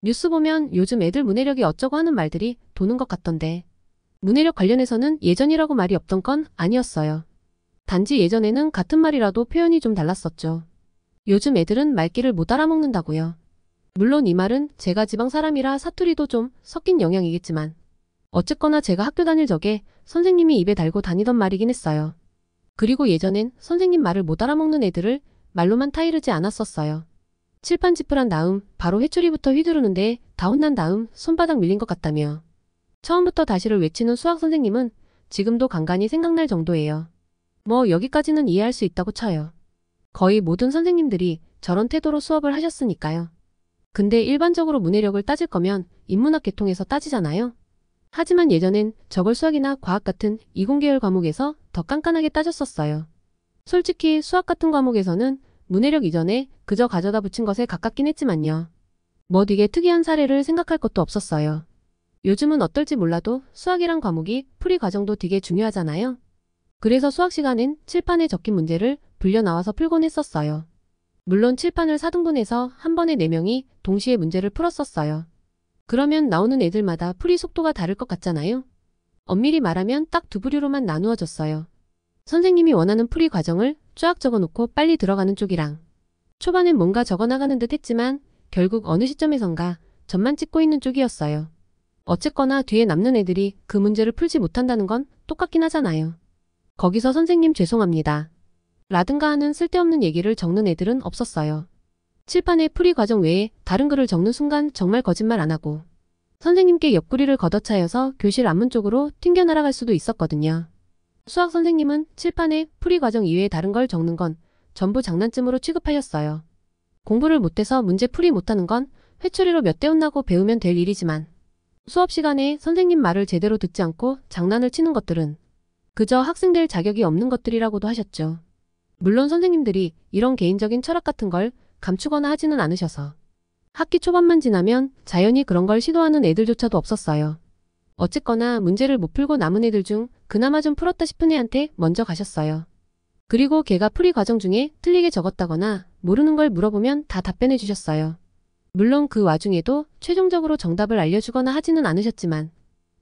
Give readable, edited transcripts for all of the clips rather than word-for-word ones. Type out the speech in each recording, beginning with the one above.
뉴스 보면 요즘 애들 문해력이 어쩌고 하는 말들이 도는 것 같던데. 문해력 관련해서는 예전이라고 말이 없던 건 아니었어요. 단지 예전에는 같은 말이라도 표현이 좀 달랐었죠. 요즘 애들은 말귀를 못 알아먹는다고요. 물론 이 말은 제가 지방 사람이라 사투리도 좀 섞인 영향이겠지만 어쨌거나 제가 학교 다닐 적에 선생님이 입에 달고 다니던 말이긴 했어요. 그리고 예전엔 선생님 말을 못 알아먹는 애들을 말로만 타이르지 않았었어요. 칠판 지푸란 다음 바로 회초리부터 휘두르는데 다 혼난 다음 손바닥 밀린 것 같다며. 처음부터 다시를 외치는 수학 선생님은 지금도 간간히 생각날 정도예요. 뭐 여기까지는 이해할 수 있다고 쳐요. 거의 모든 선생님들이 저런 태도로 수업을 하셨으니까요. 근데 일반적으로 문해력을 따질 거면 인문학 계통에서 따지잖아요. 하지만 예전엔 저걸 수학이나 과학 같은 이공계열 과목에서 더 깐깐하게 따졌었어요. 솔직히 수학 같은 과목에서는 문해력 이전에 그저 가져다 붙인 것에 가깝긴 했지만요. 뭐 되게 특이한 사례를 생각할 것도 없었어요. 요즘은 어떨지 몰라도 수학이란 과목이 풀이 과정도 되게 중요하잖아요. 그래서 수학 시간엔 칠판에 적힌 문제를 불려 나와서 풀곤 했었어요. 물론 칠판을 4등분해서 한 번에 4명이 동시에 문제를 풀었었어요. 그러면 나오는 애들마다 풀이 속도가 다를 것 같잖아요. 엄밀히 말하면 딱 두 부류로만 나누어졌어요. 선생님이 원하는 풀이 과정을 쫙 적어놓고 빨리 들어가는 쪽이랑 초반엔 뭔가 적어나가는 듯 했지만 결국 어느 시점에선가 점만 찍고 있는 쪽이었어요. 어쨌거나 뒤에 남는 애들이 그 문제를 풀지 못한다는 건 똑같긴 하잖아요. 거기서 선생님 죄송합니다. 라든가 하는 쓸데없는 얘기를 적는 애들은 없었어요. 칠판에 풀이 과정 외에 다른 글을 적는 순간 정말 거짓말 안 하고 선생님께 옆구리를 걷어차여서 교실 앞문 쪽으로 튕겨 날아갈 수도 있었거든요. 수학 선생님은 칠판에 풀이 과정 이외에 다른 걸 적는 건 전부 장난쯤으로 취급하셨어요. 공부를 못해서 문제 풀이 못하는 건 회초리로 몇 대 혼나고 배우면 될 일이지만 수업 시간에 선생님 말을 제대로 듣지 않고 장난을 치는 것들은 그저 학생될 자격이 없는 것들이라고도 하셨죠. 물론 선생님들이 이런 개인적인 철학 같은 걸 감추거나 하지는 않으셔서 학기 초반만 지나면 자연히 그런 걸 시도하는 애들조차도 없었어요. 어쨌거나 문제를 못 풀고 남은 애들 중 그나마 좀 풀었다 싶은 애한테 먼저 가셨어요. 그리고 걔가 풀이 과정 중에 틀리게 적었다거나 모르는 걸 물어보면 다 답변해 주셨어요. 물론 그 와중에도 최종적으로 정답을 알려주거나 하지는 않으셨지만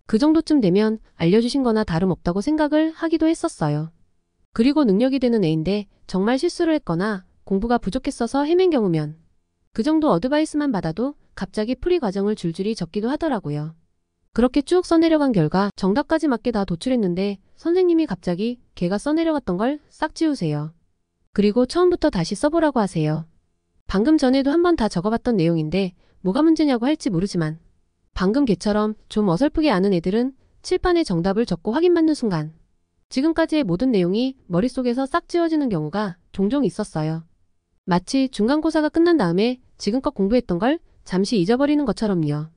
그 정도쯤 되면 알려주신 거나 다름없다고 생각을 하기도 했었어요. 그리고 능력이 되는 애인데 정말 실수를 했거나 공부가 부족했어서 헤맨 경우면 그 정도 어드바이스만 받아도 갑자기 풀이 과정을 줄줄이 적기도 하더라고요. 그렇게 쭉 써내려간 결과 정답까지 맞게 다 도출했는데 선생님이 갑자기 걔가 써내려갔던 걸 싹 지우세요. 그리고 처음부터 다시 써보라고 하세요. 방금 전에도 한 번 다 적어봤던 내용인데 뭐가 문제냐고 할지 모르지만 방금 걔처럼 좀 어설프게 아는 애들은 칠판에 정답을 적고 확인받는 순간 지금까지의 모든 내용이 머릿속에서 싹 지워지는 경우가 종종 있었어요. 마치 중간고사가 끝난 다음에 지금껏 공부했던 걸 잠시 잊어버리는 것처럼요.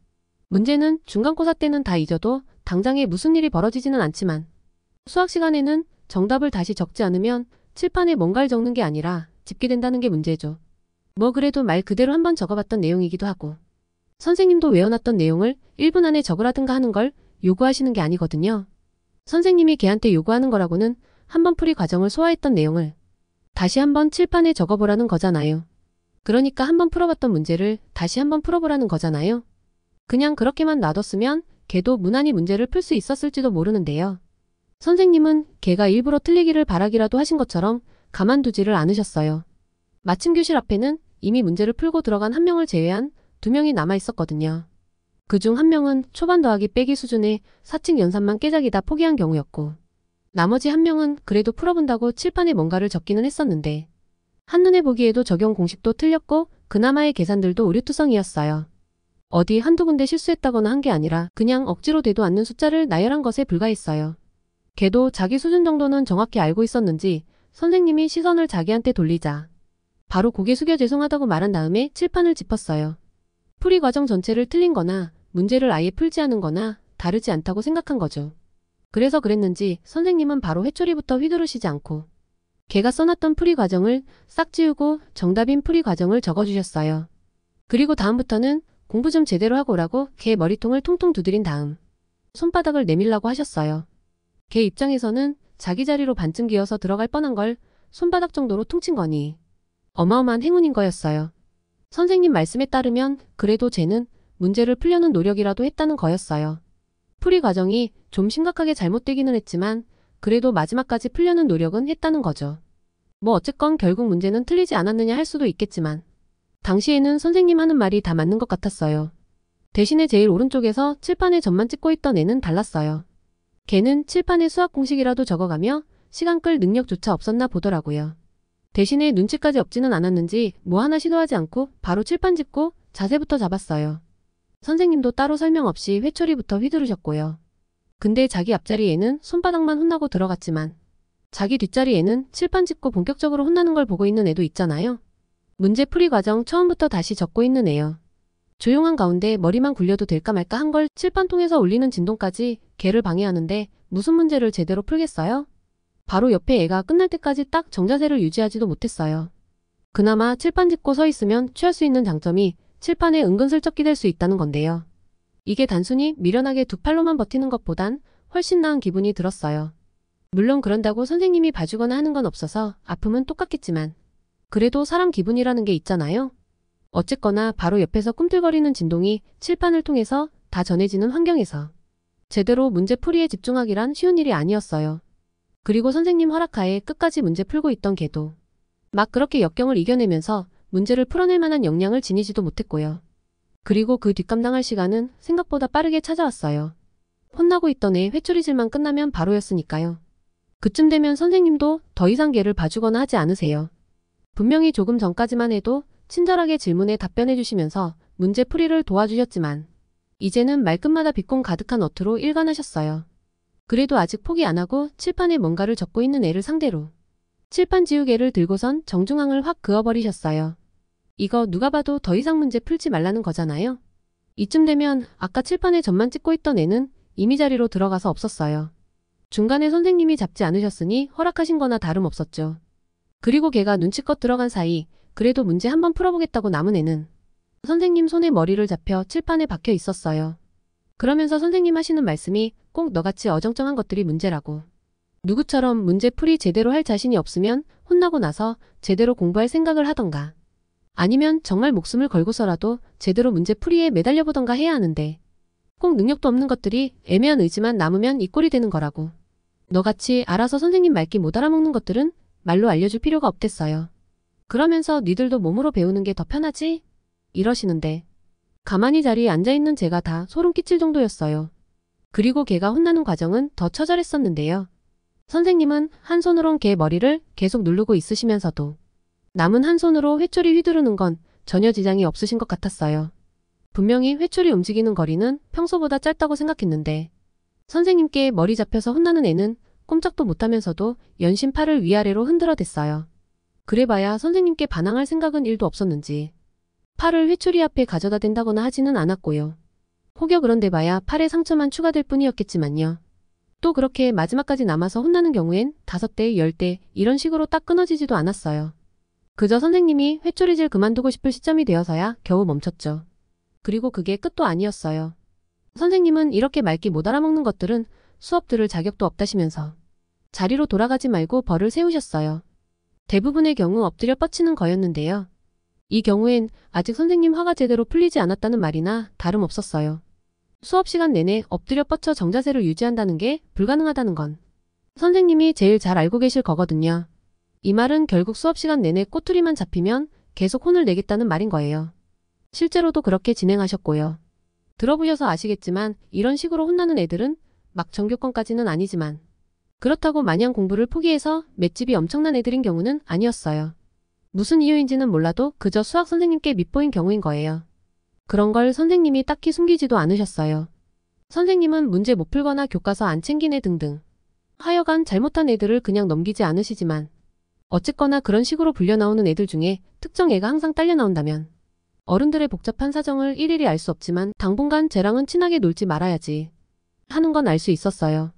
문제는 중간고사 때는 다 잊어도 당장에 무슨 일이 벌어지지는 않지만 수학 시간에는 정답을 다시 적지 않으면 칠판에 뭔가를 적는 게 아니라 집계된다는 게 문제죠. 뭐 그래도 말 그대로 한번 적어봤던 내용이기도 하고 선생님도 외워놨던 내용을 1분 안에 적으라든가 하는 걸 요구하시는 게 아니거든요. 선생님이 걔한테 요구하는 거라고는 한번 풀이 과정을 소화했던 내용을 다시 한번 칠판에 적어보라는 거잖아요. 그러니까 한번 풀어봤던 문제를 다시 한번 풀어보라는 거잖아요. 그냥 그렇게만 놔뒀으면 걔도 무난히 문제를 풀 수 있었을지도 모르는데요. 선생님은 걔가 일부러 틀리기를 바라기라도 하신 것처럼 가만두지를 않으셨어요. 마침 교실 앞에는 이미 문제를 풀고 들어간 한 명을 제외한 2명이 남아있었거든요. 그중 한 명은 초반 더하기 빼기 수준의 사칙 연산만 깨작이다 포기한 경우였고 나머지 한 명은 그래도 풀어본다고 칠판에 뭔가를 적기는 했었는데 한눈에 보기에도 적용 공식도 틀렸고 그나마의 계산들도 오류투성이었어요. 어디 한두 군데 실수했다거나 한 게 아니라 그냥 억지로 되도 않는 숫자를 나열한 것에 불과했어요. 걔도 자기 수준 정도는 정확히 알고 있었는지 선생님이 시선을 자기한테 돌리자 바로 고개 숙여 죄송하다고 말한 다음에 칠판을 짚었어요. 풀이 과정 전체를 틀린 거나 문제를 아예 풀지 않은 거나 다르지 않다고 생각한 거죠. 그래서 그랬는지 선생님은 바로 회초리부터 휘두르시지 않고 걔가 써놨던 풀이 과정을 싹 지우고 정답인 풀이 과정을 적어주셨어요. 그리고 다음부터는 공부 좀 제대로 하고 오라고 걔 머리통을 통통 두드린 다음 손바닥을 내밀라고 하셨어요. 걔 입장에서는 자기 자리로 반쯤 기어서 들어갈 뻔한 걸 손바닥 정도로 퉁친 거니 어마어마한 행운인 거였어요. 선생님 말씀에 따르면 그래도 쟤는 문제를 풀려는 노력이라도 했다는 거였어요. 풀이 과정이 좀 심각하게 잘못되기는 했지만 그래도 마지막까지 풀려는 노력은 했다는 거죠. 뭐 어쨌건 결국 문제는 틀리지 않았느냐 할 수도 있겠지만 당시에는 선생님 하는 말이 다 맞는 것 같았어요. 대신에 제일 오른쪽에서 칠판에 점만 찍고 있던 애는 달랐어요. 걔는 칠판에 수학 공식이라도 적어가며 시간 끌 능력조차 없었나 보더라고요. 대신에 눈치까지 없지는 않았는지 뭐 하나 시도하지 않고 바로 칠판 짚고 자세부터 잡았어요. 선생님도 따로 설명 없이 회초리부터 휘두르셨고요. 근데 자기 앞자리에는 손바닥만 혼나고 들어갔지만 자기 뒷자리에는 칠판 짚고 본격적으로 혼나는 걸 보고 있는 애도 있잖아요. 문제풀이 과정 처음부터 다시 적고 있는 애요. 조용한 가운데 머리만 굴려도 될까 말까 한 걸 칠판통에서 울리는 진동까지 걔를 방해하는데 무슨 문제를 제대로 풀겠어요? 바로 옆에 애가 끝날 때까지 딱 정자세를 유지하지도 못했어요. 그나마 칠판 짚고 서 있으면 취할 수 있는 장점이 칠판에 은근슬쩍 기댈 수 있다는 건데요. 이게 단순히 미련하게 두 팔로만 버티는 것보단 훨씬 나은 기분이 들었어요. 물론 그런다고 선생님이 봐주거나 하는 건 없어서 아픔은 똑같겠지만 그래도 사람 기분이라는 게 있잖아요. 어쨌거나 바로 옆에서 꿈틀거리는 진동이 칠판을 통해서 다 전해지는 환경에서 제대로 문제풀이에 집중하기란 쉬운 일이 아니었어요. 그리고 선생님 허락하에 끝까지 문제 풀고 있던 걔도 막 그렇게 역경을 이겨내면서 문제를 풀어낼 만한 역량을 지니지도 못했고요. 그리고 그 뒷감당할 시간은 생각보다 빠르게 찾아왔어요. 혼나고 있던 애 회초리질만 끝나면 바로였으니까요. 그쯤 되면 선생님도 더 이상 걔를 봐주거나 하지 않으세요. 분명히 조금 전까지만 해도 친절하게 질문에 답변해 주시면서 문제풀이를 도와주셨지만 이제는 말끝마다 비꼼 가득한 어투로 일관하셨어요. 그래도 아직 포기 안 하고 칠판에 뭔가를 적고 있는 애를 상대로 칠판 지우개를 들고선 정중앙을 확 그어버리셨어요. 이거 누가 봐도 더 이상 문제 풀지 말라는 거잖아요. 이쯤 되면 아까 칠판에 점만 찍고 있던 애는 이미 자리로 들어가서 없었어요. 중간에 선생님이 잡지 않으셨으니 허락하신 거나 다름없었죠. 그리고 걔가 눈치껏 들어간 사이 그래도 문제 한번 풀어보겠다고 남은 애는 선생님 손에 머리를 잡혀 칠판에 박혀 있었어요. 그러면서 선생님 하시는 말씀이 꼭 너같이 어정쩡한 것들이 문제라고. 누구처럼 문제풀이 제대로 할 자신이 없으면 혼나고 나서 제대로 공부할 생각을 하던가. 아니면 정말 목숨을 걸고서라도 제대로 문제풀이에 매달려보던가 해야 하는데 꼭 능력도 없는 것들이 애매한 의지만 남으면 이 꼴이 되는 거라고. 너같이 알아서 선생님 말귀 못 알아먹는 것들은 말로 알려줄 필요가 없댔어요. 그러면서 니들도 몸으로 배우는 게 더 편하지? 이러시는데 가만히 자리에 앉아있는 제가 다 소름 끼칠 정도였어요. 그리고 걔가 혼나는 과정은 더 처절했었는데요. 선생님은 한 손으론 걔 머리를 계속 누르고 있으시면서도 남은 한 손으로 회초리 휘두르는 건 전혀 지장이 없으신 것 같았어요. 분명히 회초리 움직이는 거리는 평소보다 짧다고 생각했는데 선생님께 머리 잡혀서 혼나는 애는 꼼짝도 못하면서도 연신 팔을 위아래로 흔들어댔어요. 그래봐야 선생님께 반항할 생각은 1도 없었는지 팔을 회초리 앞에 가져다 댄다거나 하지는 않았고요. 혹여 그런데 봐야 팔에 상처만 추가될 뿐이었겠지만요. 또 그렇게 마지막까지 남아서 혼나는 경우엔 5대, 10대 이런 식으로 딱 끊어지지도 않았어요. 그저 선생님이 회초리질 그만두고 싶을 시점이 되어서야 겨우 멈췄죠. 그리고 그게 끝도 아니었어요. 선생님은 이렇게 말귀 못 알아먹는 것들은 수업 들을 자격도 없다시면서 자리로 돌아가지 말고 벌을 세우셨어요. 대부분의 경우 엎드려 뻗치는 거였는데요. 이 경우엔 아직 선생님 화가 제대로 풀리지 않았다는 말이나 다름없었어요. 수업 시간 내내 엎드려 뻗쳐 정자세를 유지한다는 게 불가능하다는 건 선생님이 제일 잘 알고 계실 거거든요. 이 말은 결국 수업 시간 내내 꼬투리만 잡히면 계속 혼을 내겠다는 말인 거예요. 실제로도 그렇게 진행하셨고요. 들어보셔서 아시겠지만 이런 식으로 혼나는 애들은 막 전교권까지는 아니지만 그렇다고 마냥 공부를 포기해서 맷집이 엄청난 애들인 경우는 아니었어요. 무슨 이유인지는 몰라도 그저 수학 선생님께 밉보인 경우인 거예요. 그런 걸 선생님이 딱히 숨기지도 않으셨어요. 선생님은 문제 못 풀거나 교과서 안 챙긴 애 등등 하여간 잘못한 애들을 그냥 넘기지 않으시지만 어쨌거나 그런 식으로 불려나오는 애들 중에 특정 애가 항상 딸려 나온다면 어른들의 복잡한 사정을 일일이 알 수 없지만 당분간 쟤랑은 친하게 놀지 말아야지 하는 건 알 수 있었어요.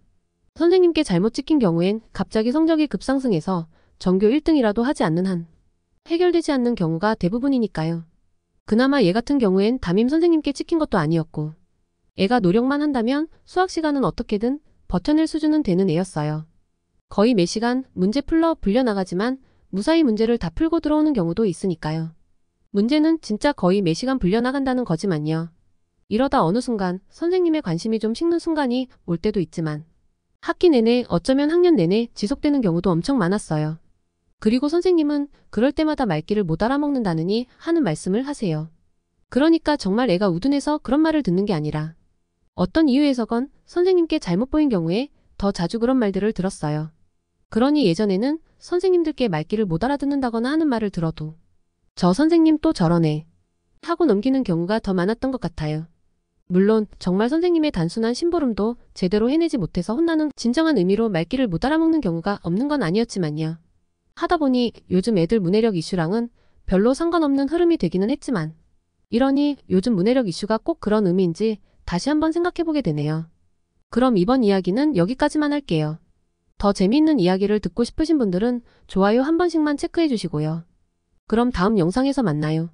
선생님께 잘못 찍힌 경우엔 갑자기 성적이 급상승해서 전교 1등이라도 하지 않는 한 해결되지 않는 경우가 대부분이니까요. 그나마 얘 같은 경우엔 담임 선생님께 찍힌 것도 아니었고 애가 노력만 한다면 수학 시간은 어떻게든 버텨낼 수준은 되는 애였어요. 거의 매 시간 문제 풀러 불려나가지만 무사히 문제를 다 풀고 들어오는 경우도 있으니까요. 문제는 진짜 거의 매 시간 불려나간다는 거지만요. 이러다 어느 순간 선생님의 관심이 좀 식는 순간이 올 때도 있지만 학기 내내 어쩌면 학년 내내 지속되는 경우도 엄청 많았어요. 그리고 선생님은 그럴 때마다 말귀를 못 알아먹는다느니 하는 말씀을 하세요. 그러니까 정말 애가 우둔해서 그런 말을 듣는 게 아니라 어떤 이유에서건 선생님께 잘못 보인 경우에 더 자주 그런 말들을 들었어요. 그러니 예전에는 선생님들께 말귀를 못 알아듣는다거나 하는 말을 들어도 저 선생님 또 저러네 하고 넘기는 경우가 더 많았던 것 같아요. 물론 정말 선생님의 단순한 심부름도 제대로 해내지 못해서 혼나는 진정한 의미로 말귀를 못 알아먹는 경우가 없는 건 아니었지만요. 하다 보니 요즘 애들 문해력 이슈랑은 별로 상관없는 흐름이 되기는 했지만 이러니 요즘 문해력 이슈가 꼭 그런 의미인지 다시 한번 생각해보게 되네요. 그럼 이번 이야기는 여기까지만 할게요. 더 재미있는 이야기를 듣고 싶으신 분들은 좋아요 한 번씩만 체크해 주시고요. 그럼 다음 영상에서 만나요.